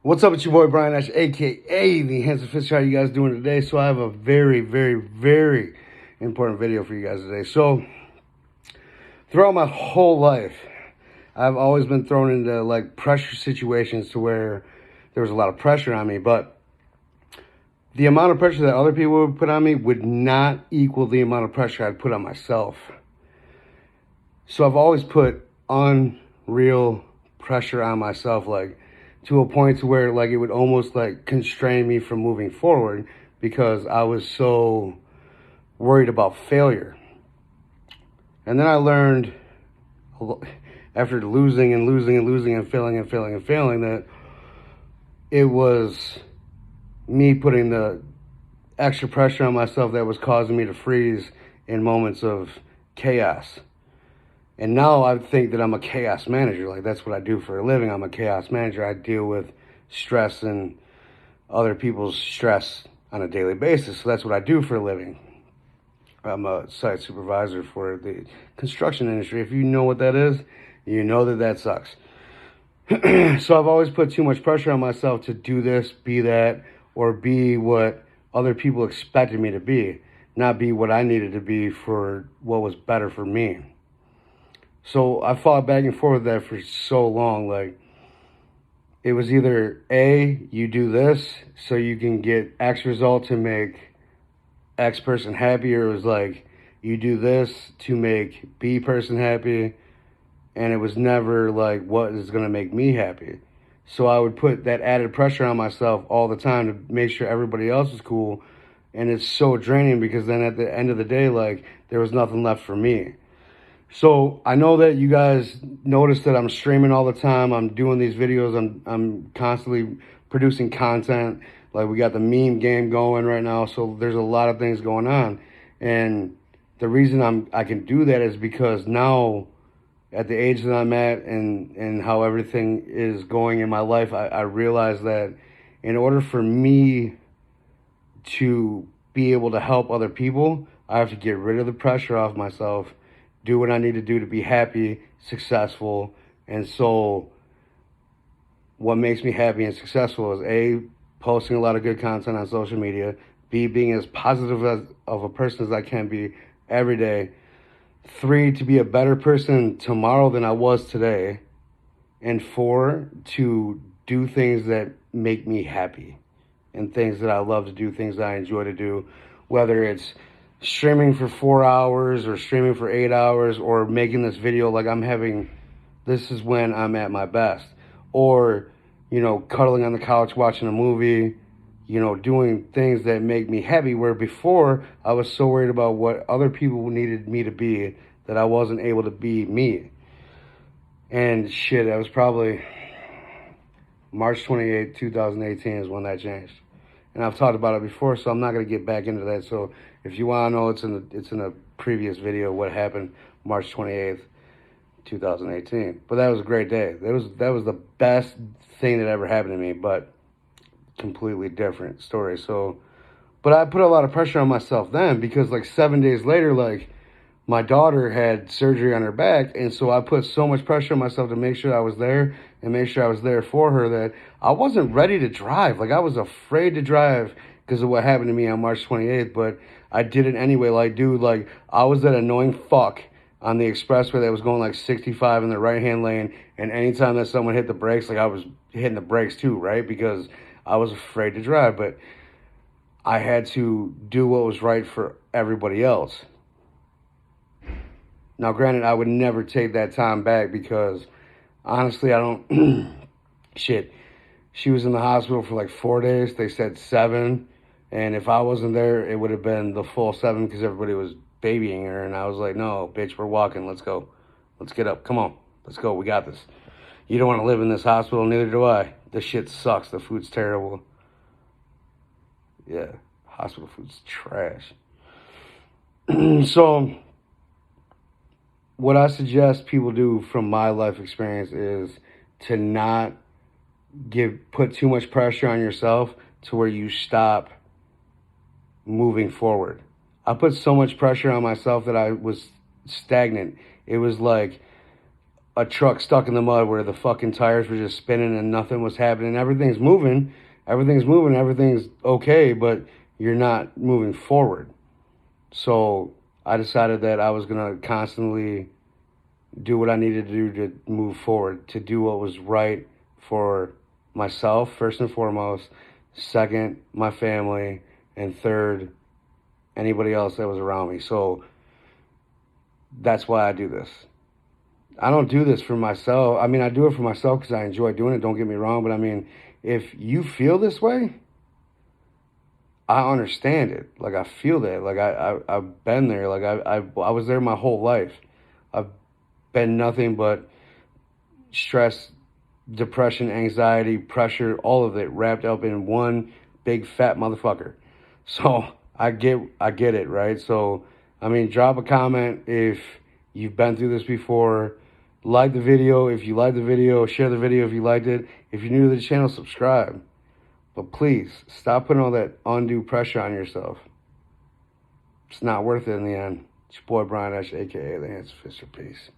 What's up, it's your boy Brian Ash, aka the Handsome Fist. How you guys doing today? So I have a very, very, very important video for you guys today. So throughout my whole life, I've always been thrown into like pressure situations to where there was a lot of pressure on me, but the amount of pressure that other people would put on me would not equal the amount of pressure I'd put on myself. So I've always put unreal pressure on myself, like to a point to where like it would almost like constrain me from moving forward because I was so worried about failure. And then I learned after losing and losing and losing and failing and failing and failing that it was me putting the extra pressure on myself that was causing me to freeze in moments of chaos. And now I think that I'm a chaos manager. Like, that's what I do for a living. I'm a chaos manager. I deal with stress and other people's stress on a daily basis. So that's what I do for a living. I'm a site supervisor for the construction industry. If you know what that is, you know that that sucks. So I've always put too much pressure on myself to do this, be that, or be what other people expected me to be, not be what I needed to be for what was better for me. So I fought back and forth with that for so long. Like, it was either A, you do this so you can get X result to make X person happy, or it was like, you do this to make B person happy, and it was never like, what is going to make me happy? So I would put that added pressure on myself all the time to make sure everybody else is cool, and it's so draining because then at the end of the day, like, there was nothing left for me. So I know that you guys notice that I'm streaming all the time. I'm doing these videos. I'm constantly producing content. Like, we got the meme game going right now. So there's a lot of things going on. And the reason I can do that is because now at the age that I'm at and how everything is going in my life, I realize that in order for me to be able to help other people, I have to get rid of the pressure off myself, do what I need to do to be happy, successful. And so what makes me happy and successful is A, posting a lot of good content on social media, B, being as positive of a person as I can be every day, 3, to be a better person tomorrow than I was today, and 4, to do things that make me happy and things that I love to do, things that I enjoy to do, whether it's streaming for 4 hours or streaming for 8 hours or making this video like this is when I'm at my best. Or, cuddling on the couch, watching a movie, doing things that make me happy, where before I was so worried about what other people needed me to be that I wasn't able to be me. And shit, that was probably March 28th, 2018 is when that changed. And I've talked about it before, so I'm not going to get back into that. So if you want to know, it's in a previous video what happened March 28th, 2018. But that was a great day. That was the best thing that ever happened to me, but completely different story. So, but I put a lot of pressure on myself then because like 7 days later, like, my daughter had surgery on her back, and so I put so much pressure on myself to make sure I was there and make sure I was there for her that I wasn't ready to drive. Like, I was afraid to drive because of what happened to me on March 28th, but I did it anyway. Like, dude, like, I was that annoying fuck on the expressway that was going like 65 in the right-hand lane, and anytime that someone hit the brakes, like, I was hitting the brakes too, right? Because I was afraid to drive, but I had to do what was right for everybody else. Now, granted, I would never take that time back because, honestly, I don't... Shit. She was in the hospital for like 4 days. They said 7. And if I wasn't there, it would have been the full 7 because everybody was babying her. And I was like, no, bitch, we're walking. Let's go. Let's get up. Come on. Let's go. We got this. You don't want to live in this hospital. Neither do I. This shit sucks. The food's terrible. Yeah. Hospital food's trash. So what I suggest people do from my life experience is to not put too much pressure on yourself to where you stop moving forward. I put so much pressure on myself that I was stagnant. It was like a truck stuck in the mud where the fucking tires were just spinning and nothing was happening. Everything's moving, everything's okay, but you're not moving forward. So I decided that I was going to constantly do what I needed to do to move forward, to do what was right for myself, first and foremost, second, my family, and third, anybody else that was around me. So that's why I do this. I don't do this for myself. I mean, I do it for myself because I enjoy doing it, don't get me wrong, but I mean, if you feel this way, I understand it. Like, I feel that. Like, I've been there. Like, I was there my whole life. I've been nothing but stress, depression, anxiety, pressure, all of it wrapped up in one big fat motherfucker. So I get it, right? So, I mean, drop a comment if you've been through this before. Like the video if you like the video. Share the video if you liked it. If you're new to the channel, subscribe. But please, stop putting all that undue pressure on yourself. It's not worth it in the end. It's your boy Brian Esch, a.k.a. The Handsome Fisher. Peace.